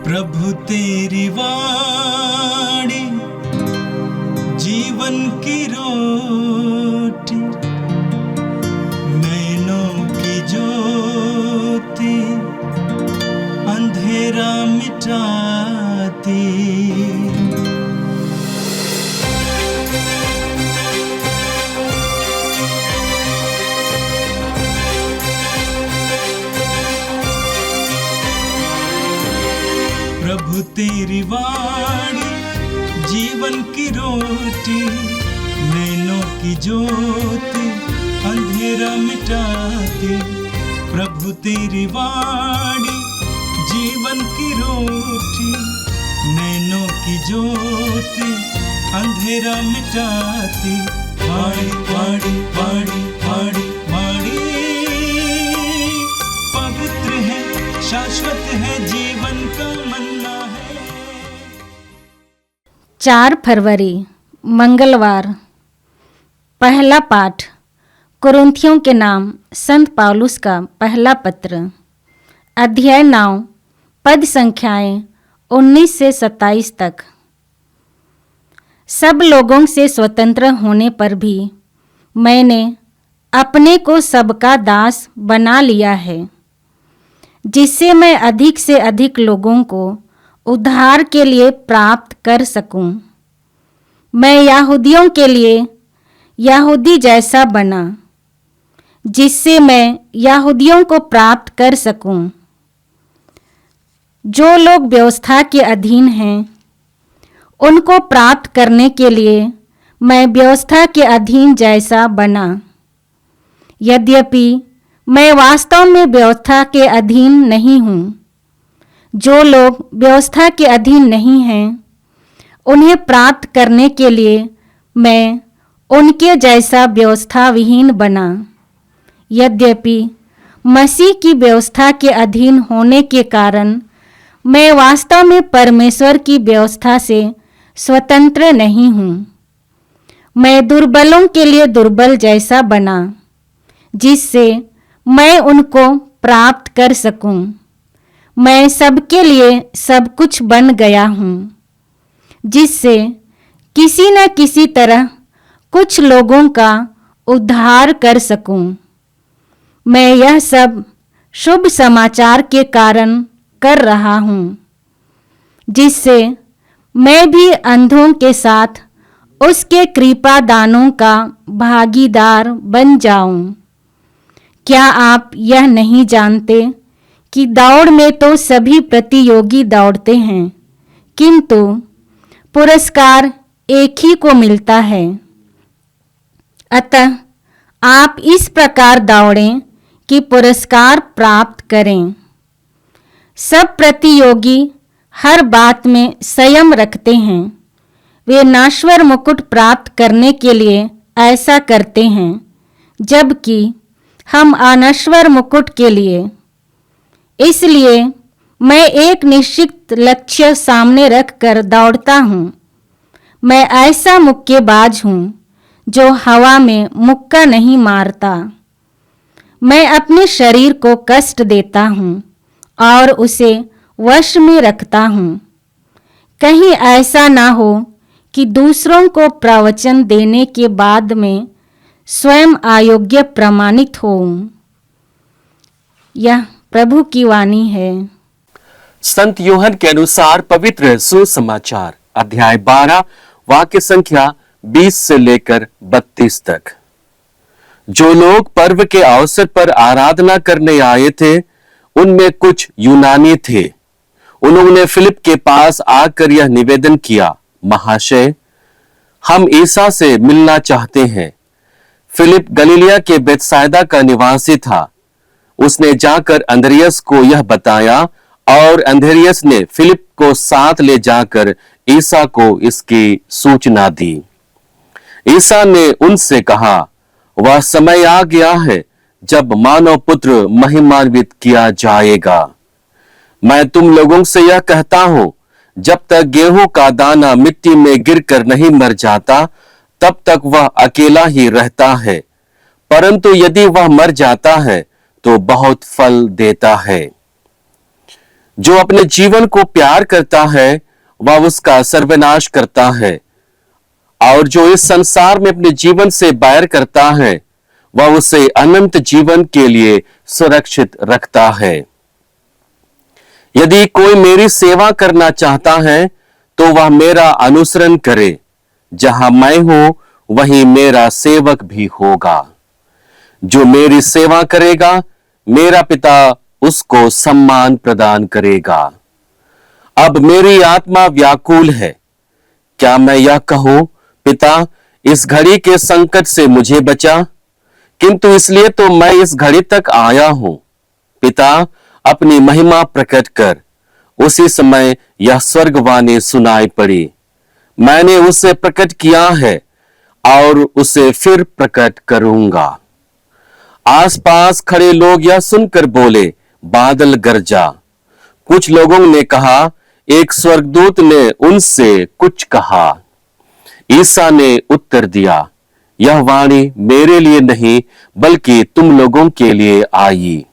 प्रभु तेरी वाणी जीवन की रोटी, नैनों की ज्योति अंधेरा मिटाती। प्रभु तेरी वाणी जीवन की रोटी, नैनों की ज्योति अंधेरा मिटाती। प्रभु तेरी वाणी जीवन की रोटी, नैनों की ज्योति अंधेरा मिटाती। वाणी वाणी वाणी वाणी वाणी पवित्र है, शाश्वत है, जीवन का मन्ना है। 4 फरवरी मंगलवार। पहला पाठ कुरिन्थियों के नाम संत पौलुस का पहला पत्र, अध्याय 9, पद संख्याएं 19 से 27 तक। सब लोगों से स्वतंत्र होने पर भी मैंने अपने को सबका दास बना लिया है, जिससे मैं अधिक से अधिक लोगों को उद्धार के लिए प्राप्त कर सकूं। मैं यहूदियों के लिए यहूदी जैसा बना, जिससे मैं यहूदियों को प्राप्त कर सकूं। जो लोग व्यवस्था के अधीन हैं, उनको प्राप्त करने के लिए मैं व्यवस्था के अधीन जैसा बना। यद्यपि मैं वास्तव में व्यवस्था के अधीन नहीं हूँ। जो लोग व्यवस्था के अधीन नहीं हैं, उन्हें प्राप्त करने के लिए मैं उनके जैसा व्यवस्था विहीन बना। यद्यपि मसीह की व्यवस्था के अधीन होने के कारण मैं वास्तव में परमेश्वर की व्यवस्था से स्वतंत्र नहीं हूँ। मैं दुर्बलों के लिए दुर्बल जैसा बना, जिससे मैं उनको प्राप्त कर सकूं। मैं सबके लिए सब कुछ बन गया हूँ, जिससे किसी न किसी तरह कुछ लोगों का उद्धार कर सकूं। मैं यह सब शुभ समाचार के कारण कर रहा हूँ, जिससे मैं भी अंधों के साथ उसके कृपा दानों का भागीदार बन जाऊं। क्या आप यह नहीं जानते कि दौड़ में तो सभी प्रतियोगी दौड़ते हैं, किंतु पुरस्कार एक ही को मिलता है। अतः आप इस प्रकार दौड़ें कि पुरस्कार प्राप्त करें। सब प्रतियोगी हर बात में संयम रखते हैं। वे नश्वर मुकुट प्राप्त करने के लिए ऐसा करते हैं, जबकि हम अनश्वर मुकुट के लिए। इसलिए मैं एक निश्चित लक्ष्य सामने रखकर दौड़ता हूँ। मैं ऐसा मुक्केबाज हूँ जो हवा में मुक्का नहीं मारता। मैं अपने शरीर को कष्ट देता हूँ और उसे वश में रखता हूँ। कहीं ऐसा ना हो कि दूसरों को प्रवचन देने के बाद में स्वयं अयोग्य प्रमाणित होऊं। यह प्रभु की वाणी है। संत यूहन के अनुसार पवित्र सुसमाचार, अध्याय 12, वाक्य संख्या 20 से लेकर 32 तक। जो लोग पर्व के अवसर पर आराधना करने आए थे, उनमें कुछ यूनानी थे। उन्होंने फिलिप के पास आकर यह निवेदन किया, महाशय, हम ईसा से मिलना चाहते हैं। फिलिप गलीलिया के बेतसाइदा का निवासी था। उसने जाकर अंद्रियास को यह बताया और अंद्रियास ने फिलिप को साथ ले जाकर ईसा को इसकी सूचना दी। ईसा ने उनसे कहा, वह समय आ गया है जब मानव पुत्र महिमान्वित किया जाएगा। मैं तुम लोगों से यह कहता हूं, जब तक गेहूं का दाना मिट्टी में गिरकर नहीं मर जाता, तब तक वह अकेला ही रहता है, परंतु यदि वह मर जाता है तो बहुत फल देता है। जो अपने जीवन को प्यार करता है वह उसका सर्वनाश करता है, और जो इस संसार में अपने जीवन से बैर करता है वह उसे अनंत जीवन के लिए सुरक्षित रखता है। यदि कोई मेरी सेवा करना चाहता है तो वह मेरा अनुसरण करे। जहां मैं हूं वहीं मेरा सेवक भी होगा। जो मेरी सेवा करेगा मेरा पिता उसको सम्मान प्रदान करेगा। अब मेरी आत्मा व्याकुल है। क्या मैं यह कहूं, पिता इस घड़ी के संकट से मुझे बचा, किंतु इसलिए तो मैं इस घड़ी तक आया हूं। पिता अपनी महिमा प्रकट कर। उसी समय यह स्वर्गवाणी सुनाई पड़ी, मैंने उसे प्रकट किया है और उसे फिर प्रकट करूंगा। आसपास खड़े लोग यह सुनकर बोले, बादल गरजा। कुछ लोगों ने कहा, एक स्वर्गदूत ने उनसे कुछ कहा। ईसा ने उत्तर दिया, यह वाणी मेरे लिए नहीं बल्कि तुम लोगों के लिए आई।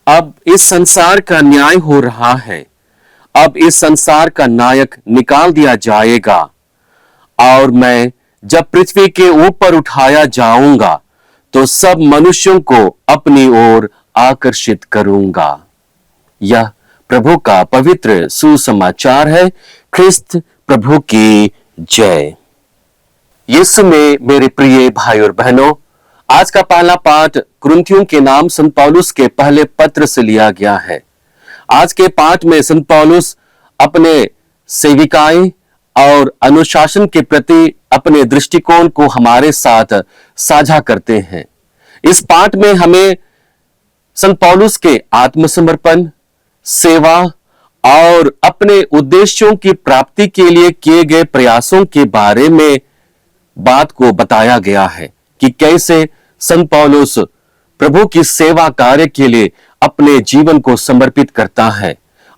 अब इस संसार का न्याय हो रहा है। अब इस संसार का नायक निकाल दिया जाएगा और मैं जब पृथ्वी के ऊपर उठाया जाऊंगा तो सब मनुष्यों को अपनी ओर आकर्षित करूंगा। यह प्रभु का पवित्र सुसमाचार है। ख्रिस्त प्रभु की जय। यीशु में मेरे प्रिय भाई और बहनों, आज का पहला पाठ कुरिन्थियों के नाम संत पौलुस के पहले पत्र से लिया गया है। आज के पाठ में संत पौलुस अपने सेविकाएं और अनुशासन के प्रति अपने दृष्टिकोण को हमारे साथ साझा करते हैं। इस पाठ में हमें संत पौलुस के आत्मसमर्पण, सेवा और अपने उद्देश्यों की प्राप्ति के लिए किए गए प्रयासों के बारे में बात को बताया गया है कि कैसे संत पौलुस प्रभु की सेवा कार्य के लिए अपने जीवन को समर्पित करता है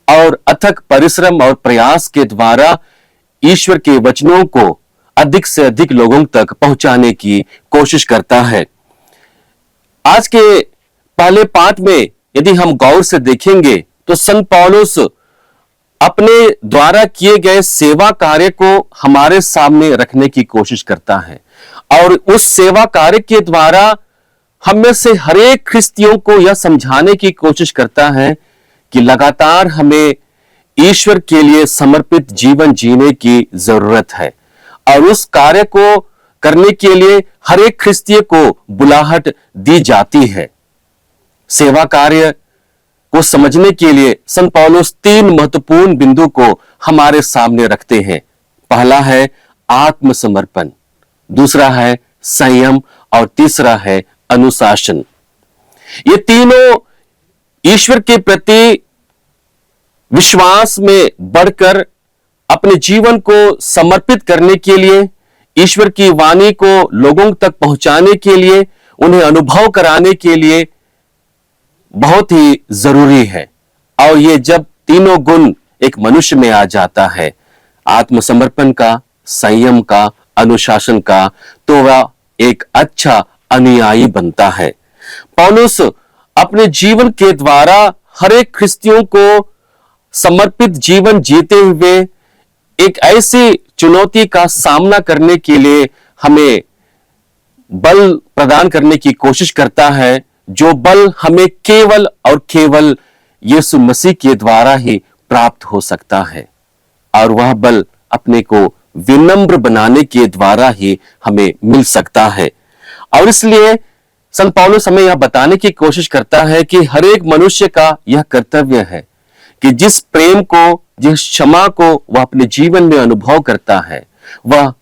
और अथक परिश्रम और प्रयास के द्वारा ईश्वर के वचनों को अधिक से अधिक लोगों तक पहुंचाने की कोशिश करता है। आज के पहले पाठ में यदि हम गौर से देखेंगे तो संत पौलुस अपने द्वारा किए गए सेवा कार्य को हमारे सामने रखने की कोशिश करता है और उस सेवा कार्य के द्वारा हम में से हर एक ख्रिस्तियों को यह समझाने की कोशिश करता है कि लगातार हमें ईश्वर के लिए समर्पित जीवन जीने की जरूरत है और उस कार्य को करने के लिए हर एक ख्रिस्तीय को बुलाहट दी जाती है। सेवा कार्य को समझने के लिए संत पौलुस 3 महत्वपूर्ण बिंदु को हमारे सामने रखते हैं। पहला है आत्मसमर्पण, दूसरा है संयम और तीसरा है अनुशासन। ये तीनों ईश्वर के प्रति विश्वास में बढ़कर अपने जीवन को समर्पित करने के लिए, ईश्वर की वाणी को लोगों तक पहुंचाने के लिए, उन्हें अनुभव कराने के लिए बहुत ही जरूरी है। और ये जब तीनों गुण एक मनुष्य में आ जाता है, आत्मसमर्पण का, संयम का, अनुशासन का, तो वह एक अच्छा अनुयायी बनता है। पौलुस अपने जीवन के द्वारा हर एक ख्रिस्तियों को समर्पित जीवन जीते हुए एक ऐसी चुनौती का सामना करने के लिए हमें बल प्रदान करने की कोशिश करता है, जो बल हमें केवल और केवल यीशु मसीह के द्वारा ही प्राप्त हो सकता है और वह बल अपने को विनम्र बनाने के द्वारा ही हमें मिल सकता है। और इसलिए संत पौलुस हमें यह बताने की कोशिश करता है कि हर एक मनुष्य का यह कर्तव्य है कि जिस प्रेम को, जिस क्षमा को वह अपने जीवन में अनुभव करता है, वह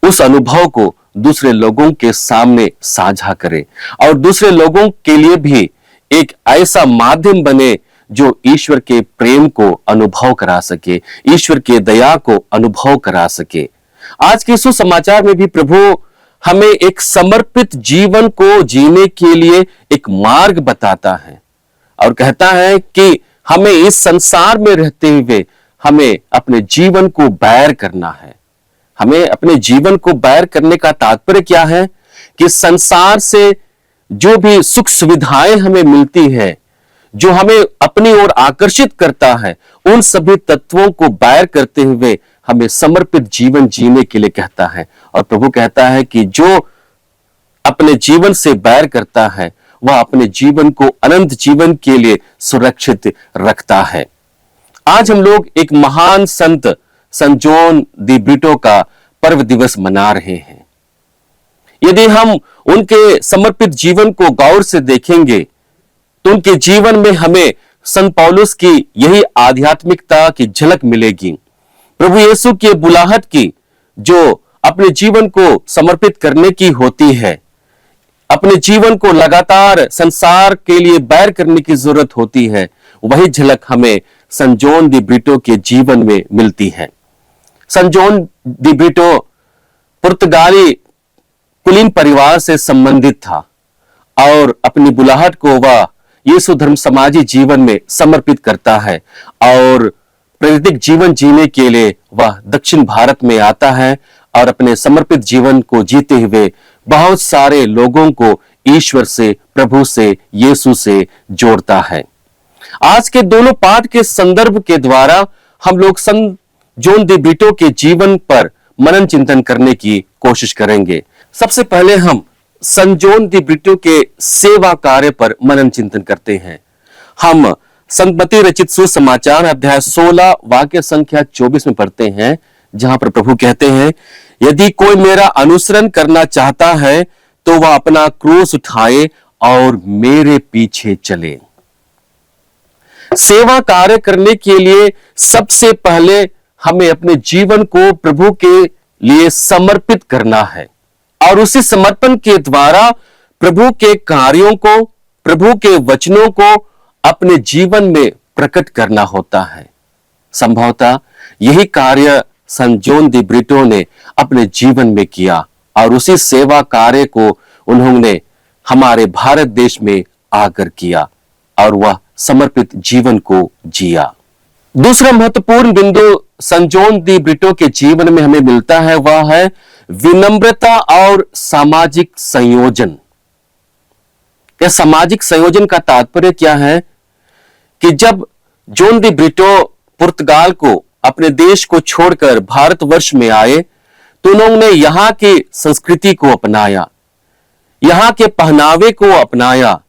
उस अनुभव को दूसरे लोगों के सामने साझा करे और दूसरे लोगों के लिए भी एक ऐसा माध्यम बने जो ईश्वर के प्रेम को अनुभव करा सके, ईश्वर के दया को अनुभव करा सके। आज के सुसमाचार में भी प्रभु हमें एक समर्पित जीवन को जीने के लिए एक मार्ग बताता है और कहता है कि हमें इस संसार में रहते हुए हमें अपने जीवन को बैर करना है। हमें अपने जीवन को बैर करने का तात्पर्य क्या है कि संसार से जो भी सुख सुविधाएं हमें मिलती है, जो हमें अपनी ओर आकर्षित करता है, उन सभी तत्वों को बैर करते हुए हमें समर्पित जीवन जीने के लिए कहता है। और प्रभु कहता है कि जो अपने जीवन से बैर करता है वह अपने जीवन को अनंत जीवन के लिए सुरक्षित रखता है। आज हम लोग एक महान संत जॉन दी ब्रिटो का पर्व दिवस मना रहे हैं। यदि हम उनके समर्पित जीवन को गौर से देखेंगे तो उनके जीवन में हमें संत पौलुस की यही आध्यात्मिकता की झलक मिलेगी। प्रभु यीशु की बुलाहट की जो अपने जीवन को समर्पित करने की होती है, अपने जीवन को लगातार संसार के लिए बैर करने की जरूरत होती है, वही झलक हमें संत जॉन दी ब्रिटो के जीवन में मिलती है। संत जॉन दी ब्रिटो पुर्तगाली कुलीन परिवार से संबंधित था और अपनी बुलाहट को वह यीशु धर्म समाजी जीवन में समर्पित करता है और प्राकृतिक जीवन जीने के लिए वह दक्षिण भारत में आता है और अपने समर्पित जीवन को जीते हुए बहुत सारे लोगों को ईश्वर से, प्रभु से, यीशु से जोड़ता है। आज के दोनों पाठ के संदर्भ के द्वारा हम लोग संत जॉन दी ब्रिटो के जीवन पर मनन चिंतन करने की कोशिश करेंगे। सबसे पहले हम संत जॉन दी ब्रिटो के सेवा कार्य पर मनन चिंतन करते हैं। हम संत मत्ती रचित सुसमाचार अध्याय 16 वाक्य संख्या 24 में पढ़ते हैं, जहां पर प्रभु कहते हैं, यदि कोई मेरा अनुसरण करना चाहता है तो वह अपना क्रूस उठाए और मेरे पीछे चले। सेवा कार्य करने के लिए सबसे पहले हमें अपने जीवन को प्रभु के लिए समर्पित करना है और उसी समर्पण के द्वारा प्रभु के कार्यों को, प्रभु के वचनों को अपने जीवन में प्रकट करना होता है। संभवतः यही कार्य संत जॉन दी ब्रिटो ने अपने जीवन में किया और उसी सेवा कार्य को उन्होंने हमारे भारत देश में आकर किया और वह समर्पित जीवन को जिया। दूसरा महत्वपूर्ण बिंदु संत जॉन दी ब्रिटो के जीवन में हमें मिलता है, वह है विनम्रता और सामाजिक संयोजन। यह सामाजिक संयोजन का तात्पर्य क्या है कि जब जॉन दी ब्रिटो पुर्तगाल को, अपने देश को छोड़कर भारतवर्ष में आए तो उन्होंने यहां की संस्कृति को अपनाया, यहां के पहनावे को अपनाया,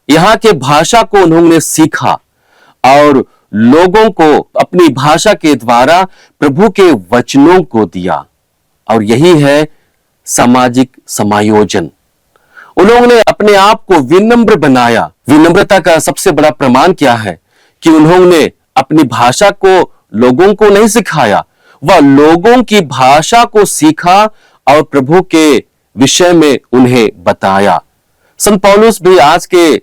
यहां के भाषा को उन्होंने सीखा और लोगों को अपनी भाषा के द्वारा प्रभु के वचनों को दिया। और यही है सामाजिक समायोजन। उन्होंने अपने आप को विनम्र बनाया। विनम्रता का सबसे बड़ा प्रमाण क्या है कि उन्होंने अपनी भाषा को लोगों को नहीं सिखाया, वह लोगों की भाषा को सीखा और प्रभु के विषय में उन्हें बताया। संत पौलुस भी आज के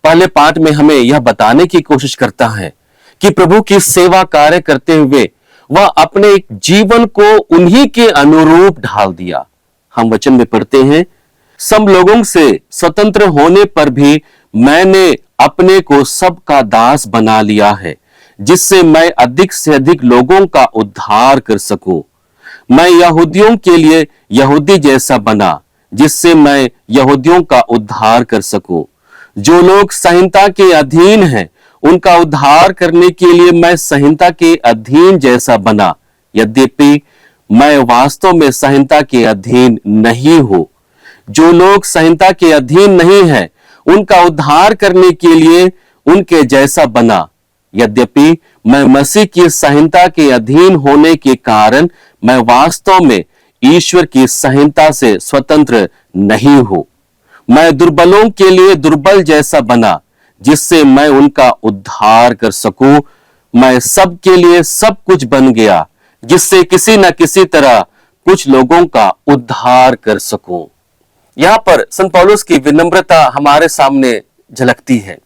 पहले पाठ में हमें यह बताने की कोशिश करता है कि प्रभु की सेवा कार्य करते हुए वह अपने जीवन को उन्हीं के अनुरूप ढाल दिया। हम वचन में पढ़ते हैं, सब लोगों से स्वतंत्र होने पर भी मैंने अपने को सबका दास बना लिया है, जिससे मैं अधिक से अधिक लोगों का उद्धार कर सकूं। मैं यहूदियों के लिए यहूदी जैसा बना, जिससे मैं यहूदियों का उद्धार कर सकूं। जो लोग संहिता के अधीन हैं, उनका उद्धार करने के लिए मैं संहिता के अधीन जैसा बना, यद्यपि मैं वास्तव में संहिता के अधीन नहीं हूं। जो लोग संहिता के अधीन नहीं हैं, उनका उद्धार करने के लिए उनके जैसा बना, यद्यपि मैं मसीह की संहिता के अधीन होने के कारण मैं वास्तव में ईश्वर की संहिता से स्वतंत्र नहीं हूं। मैं दुर्बलों के लिए दुर्बल जैसा बना, जिससे मैं उनका उद्धार कर सकूं। मैं सब के लिए सब कुछ बन गया, जिससे किसी न किसी तरह कुछ लोगों का उद्धार कर सकूं। यहां पर संत पौलुस की विनम्रता हमारे सामने झलकती है,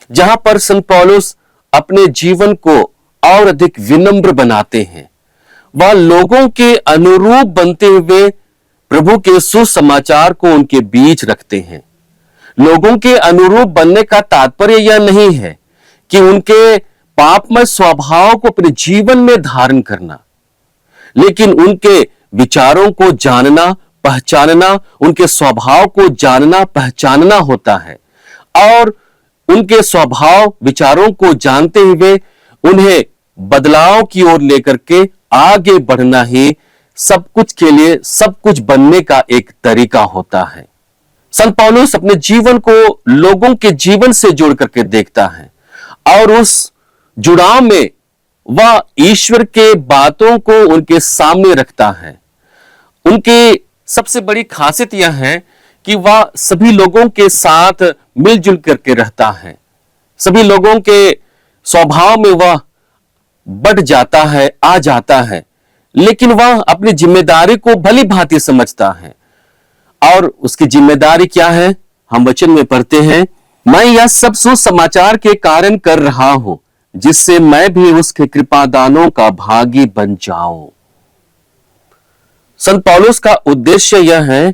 जहां पर संत पौलुस अपने जीवन को और अधिक विनम्र बनाते हैं। वह लोगों के अनुरूप बनते हुए प्रभु के सुसमाचार को उनके बीच रखते हैं। लोगों के अनुरूप बनने का तात्पर्य यह नहीं है कि उनके पापमय स्वभाव को अपने जीवन में धारण करना, लेकिन उनके विचारों को जानना, पहचानना, उनके स्वभाव को जानना, पहचानना होता है और उनके स्वभाव विचारों को जानते हुए उन्हें बदलाव की ओर लेकर के आगे बढ़ना ही सब कुछ के लिए सब कुछ बनने का एक तरीका होता है। संत पौलुस अपने जीवन को लोगों के जीवन से जोड़ करके देखता है और उस जुड़ाव में वह ईश्वर के बातों को उनके सामने रखता है। उनकी सबसे बड़ी खासियत यह है कि वह सभी लोगों के साथ मिलजुल करके रहता है। सभी लोगों के स्वभाव में वह बढ़ जाता है, आ जाता है, लेकिन वह अपनी जिम्मेदारी को भली भांति समझता है। और उसकी जिम्मेदारी क्या है? हम वचन में पढ़ते हैं, मैं यह सब सुसमाचार के कारण कर रहा हूं, जिससे मैं भी उसके कृपादानों का भागी बन जाऊं। संत पौलुस का उद्देश्य यह है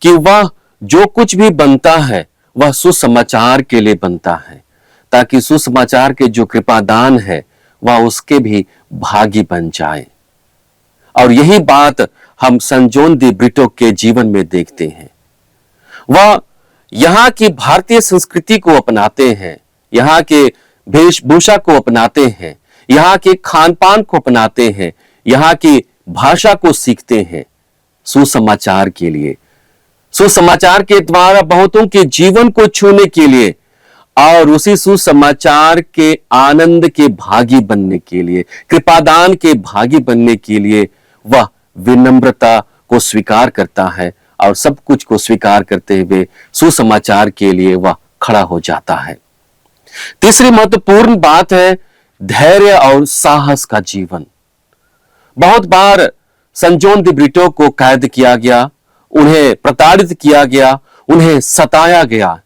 कि वह जो कुछ भी बनता है वह सुसमाचार के लिए बनता है, ताकि सुसमाचार के जो कृपादान है वह उसके भी भागी बन जाए। और यही बात हम संत जॉन दी ब्रिटो के जीवन में देखते हैं। वह यहां की भारतीय संस्कृति को अपनाते हैं, यहां के वेशभूषा को अपनाते हैं, यहां के खान पान को अपनाते हैं, यहां की भाषा को सीखते हैं सुसमाचार के लिए, सुसमाचार के द्वारा बहुतों के जीवन को छूने के लिए और उसी सुसमाचार के आनंद के भागी बनने के लिए, कृपादान के भागी बनने के लिए वह विनम्रता को स्वीकार करता है और सब कुछ को स्वीकार करते हुए सुसमाचार के लिए वह खड़ा हो जाता है। तीसरी महत्वपूर्ण बात है धैर्य और साहस का जीवन। बहुत बार संत जॉन दी ब्रिटो को कैद किया गया, उन्हें प्रताड़ित किया गया, उन्हें सताया गया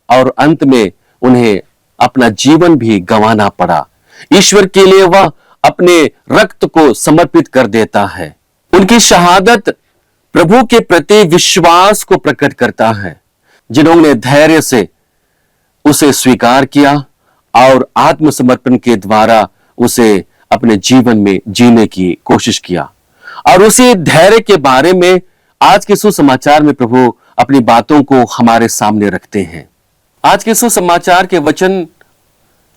और अंत में उन्हें अपना जीवन भी गंवाना पड़ा। ईश्वर के लिए वह अपने रक्त को समर्पित कर देता है। उनकी शहादत प्रभु के प्रति विश्वास को प्रकट करता है, जिन्होंने धैर्य से उसे स्वीकार किया और आत्मसमर्पण के द्वारा उसे अपने जीवन में जीने की कोशिश किया। और उसी धैर्य के बारे में आज के सुसमाचार में प्रभु अपनी बातों को हमारे सामने रखते हैं। आज के सुसमाचार के वचन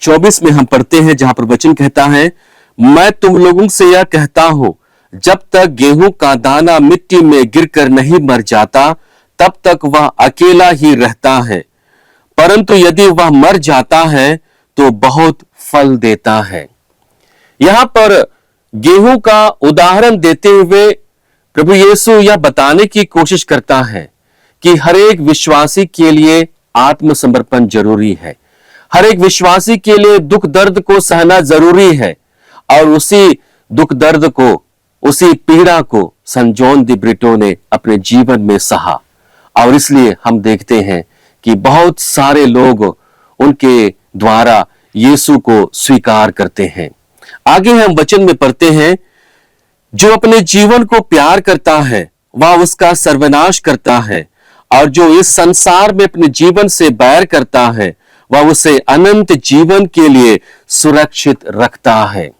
24 में हम पढ़ते हैं, जहां पर वचन कहता है, मैं तुम लोगों से यह कहता हूं, जब तक गेहूं का दाना मिट्टी में गिरकर नहीं मर जाता तब तक वह अकेला ही रहता है, परंतु यदि वह मर जाता है तो बहुत फल देता है। यहां पर गेहूं का उदाहरण देते हुए प्रभु यीशु यह बताने की कोशिश करता है कि हर एक विश्वासी के लिए आत्मसमर्पण जरूरी है, हर एक विश्वासी के लिए दुख दर्द को सहना जरूरी है। और उसी दुख दर्द को, उसी पीड़ा को संत जॉन दी ब्रिटो ने अपने जीवन में सहा और इसलिए हम देखते हैं कि बहुत सारे लोग उनके द्वारा यीशु को स्वीकार करते हैं। आगे हम वचन में पढ़ते हैं, जो अपने जीवन को प्यार करता है वह उसका सर्वनाश करता है, और जो इस संसार में अपने जीवन से बैर करता है वह उसे अनंत जीवन के लिए सुरक्षित रखता है।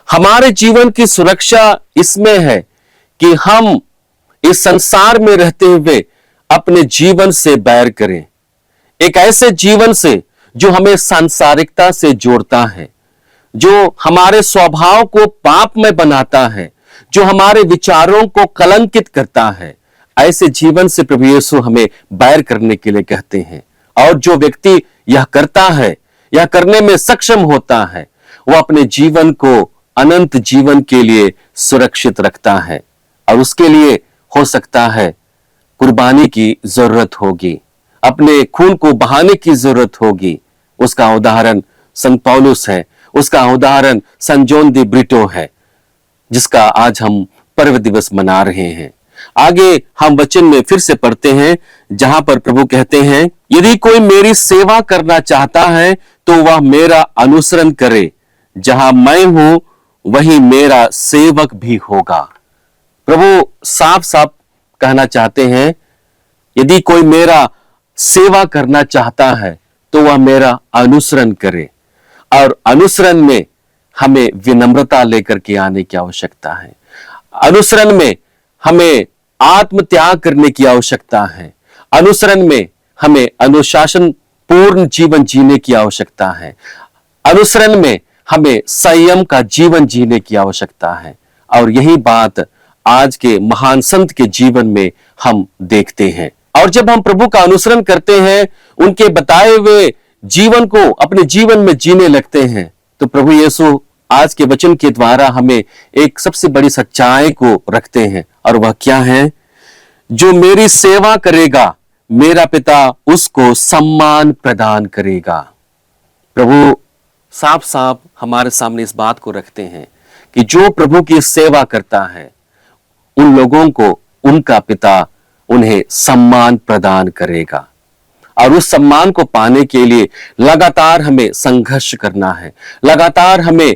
हमारे जीवन की सुरक्षा इसमें है कि हम इस संसार में रहते हुए अपने जीवन से बैर करें, एक ऐसे जीवन से जो हमें सांसारिकता से जोड़ता है, जो हमारे स्वभाव को पाप में बनाता है, जो हमारे विचारों को कलंकित करता है। ऐसे जीवन से प्रभु यीशु हमें बैर करने के लिए कहते हैं। और जो व्यक्ति यह करता है, यह करने में सक्षम होता है, वह अपने जीवन को अनंत जीवन के लिए सुरक्षित रखता है। और उसके लिए हो सकता है कुर्बानी की जरूरत होगी, अपने खून को बहाने की जरूरत होगी। उसका उदाहरण संत पौलुस है, उसका उदाहरण संत जॉन दी ब्रिटो है, जिसका आज हम पर्व दिवस मना रहे हैं। आगे हम वचन में फिर से पढ़ते हैं, जहां पर प्रभु कहते हैं, यदि कोई मेरी सेवा करना चाहता है तो वह मेरा अनुसरण करे, जहां मैं हूं वही मेरा सेवक भी होगा। प्रभु साफ साफ कहना चाहते हैं, यदि कोई मेरा सेवा करना चाहता है तो वह मेरा अनुसरण करे। और अनुसरण में हमें विनम्रता लेकर के आने की आवश्यकता है, अनुसरण में हमें आत्म त्याग करने की आवश्यकता है, अनुसरण में हमें अनुशासन पूर्ण जीवन जीने की आवश्यकता है। अनुसरण में हमें संयम का जीवन जीने की आवश्यकता है। और यही बात आज के महान संत के जीवन में हम देखते हैं। और जब हम प्रभु का अनुसरण करते हैं, उनके बताए हुए जीवन को अपने जीवन में जीने लगते हैं, तो प्रभु यीशु आज के वचन के द्वारा हमें एक सबसे बड़ी सच्चाई को रखते हैं। और वह क्या है? जो मेरी सेवा करेगा, मेरा पिता उसको सम्मान प्रदान करेगा। प्रभु साफ साफ हमारे सामने इस बात को रखते हैं कि जो प्रभु की सेवा करता है, उन लोगों को उनका पिता उन्हें सम्मान प्रदान करेगा। और उस सम्मान को पाने के लिए लगातार हमें संघर्ष करना है, लगातार हमें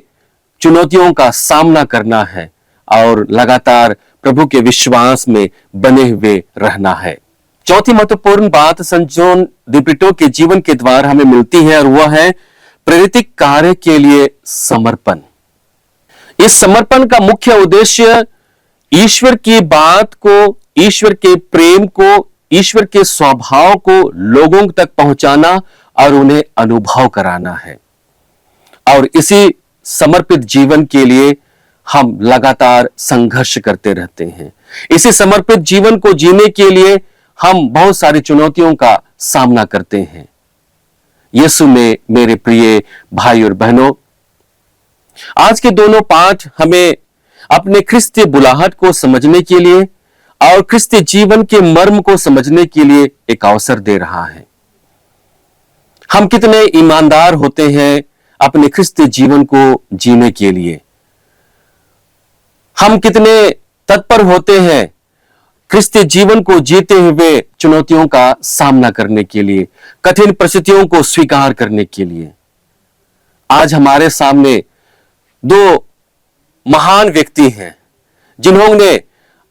चुनौतियों का सामना करना है और लगातार प्रभु के विश्वास में बने हुए रहना है। चौथी महत्वपूर्ण बात संत जॉन द ब्रिटो के जीवन के द्वारा हमें मिलती है और वह है प्रेरितिक कार्य के लिए समर्पण। इस समर्पण का मुख्य उद्देश्य ईश्वर की बात को, ईश्वर के प्रेम को, ईश्वर के स्वभाव को लोगों तक पहुंचाना और उन्हें अनुभव कराना है। और इसी समर्पित जीवन के लिए हम लगातार संघर्ष करते रहते हैं। इसी समर्पित जीवन को जीने के लिए हम बहुत सारी चुनौतियों का सामना करते हैं। यीशु में मेरे प्रिय भाई और बहनों, आज के दोनों पाठ हमें अपने ख्रिस्तीय बुलाहट को समझने के लिए और ख्रिस्तीय जीवन के मर्म को समझने के लिए एक अवसर दे रहा है। हम कितने ईमानदार होते हैं अपने ख्रिस्तीय जीवन को जीने के लिए। हम कितने तत्पर होते हैं ख्रिस्तीय जीवन को जीते हुए चुनौतियों का सामना करने के लिए, कठिन परिस्थितियों को स्वीकार करने के लिए। आज हमारे सामने दो महान व्यक्ति हैं जिन्होंने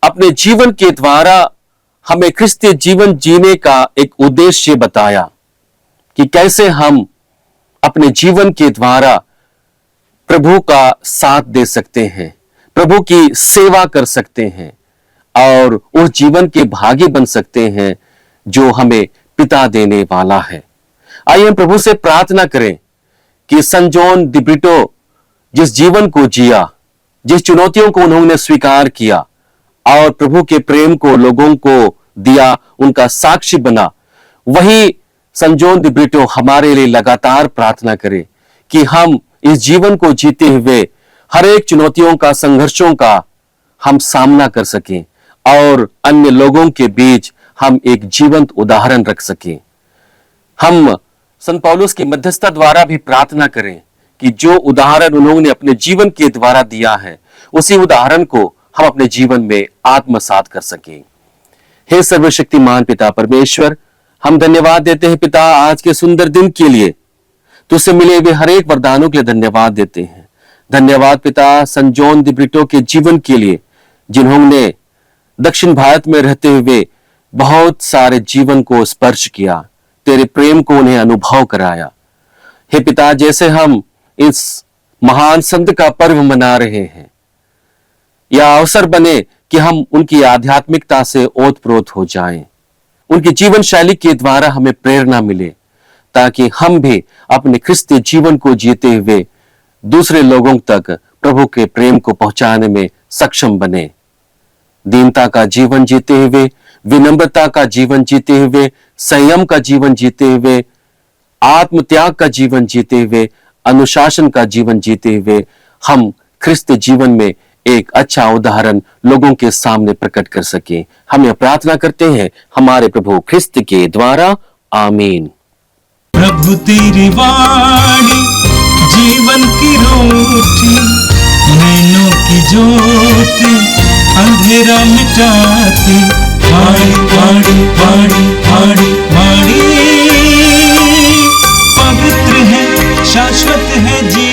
अपने जीवन के द्वारा हमें ख्रिस्तीय जीवन जीने का एक उद्देश्य बताया कि कैसे हम अपने जीवन के द्वारा प्रभु का साथ दे सकते हैं, प्रभु की सेवा कर सकते हैं और उस जीवन के भागी बन सकते हैं जो हमें पिता देने वाला है। आइए हम प्रभु से प्रार्थना करें कि संत जॉन द ब्रिटो जिस जीवन को जिया, जिस चुनौतियों को उन्होंने स्वीकार किया और प्रभु के प्रेम को लोगों को दिया, उनका साक्षी बना, वही संत जॉन द ब्रिटो हमारे लिए लगातार प्रार्थना करे कि हम इस जीवन को जीते हुए हर एक चुनौतियों का, संघर्षों का हम सामना कर सकें और अन्य लोगों के बीच हम एक जीवंत उदाहरण रख सकें। हम संत पौलुस की मध्यस्थता द्वारा भी प्रार्थना करें कि जो उदाहरण उन्होंने अपने जीवन के द्वारा दिया है, उसी उदाहरण को हम अपने जीवन में आत्मसात कर सकें। हे सर्वशक्तिमान पिता परमेश्वर, हम धन्यवाद देते हैं पिता आज के सुंदर दिन के लिए, तुझसे मिले हुए हर एक वरदानों के लिए धन्यवाद देते हैं। धन्यवाद पिता संत जॉन द ब्रिटो के जीवन के लिए, जिन्होंने दक्षिण भारत में रहते हुए बहुत सारे जीवन को स्पर्श किया, तेरे प्रेम को उन्हें अनुभव कराया। हे पिता, जैसे हम इस महान संत का पर्व मना रहे हैं, यह अवसर बने कि हम उनकी आध्यात्मिकता से ओतप्रोत हो जाएं, उनकी जीवन शैली के द्वारा हमें प्रेरणा मिले, ताकि हम भी अपने ख्रिस्तीय जीवन को जीते हुए दूसरे लोगों तक प्रभु के प्रेम को पहुंचाने में सक्षम बने। दीनता का जीवन जीते हुए, विनम्रता का जीवन जीते हुए, संयम का जीवन जीते हुए, आत्मत्याग का जीवन जीते हुए, अनुशासन का जीवन जीते हुए हम ख्रिस्त जीवन में एक अच्छा उदाहरण लोगों के सामने प्रकट कर सके। हम यह प्रार्थना करते हैं हमारे प्रभु ख्रिस्त के द्वारा, आमीन। प्रभु तेरी वाणी जीवन की रोटी, नैनों की ज्योति अंधेरा मिटाती, वाणी वाणी वाणी वाणी वाणी पवित्र है, शाश्वत है जी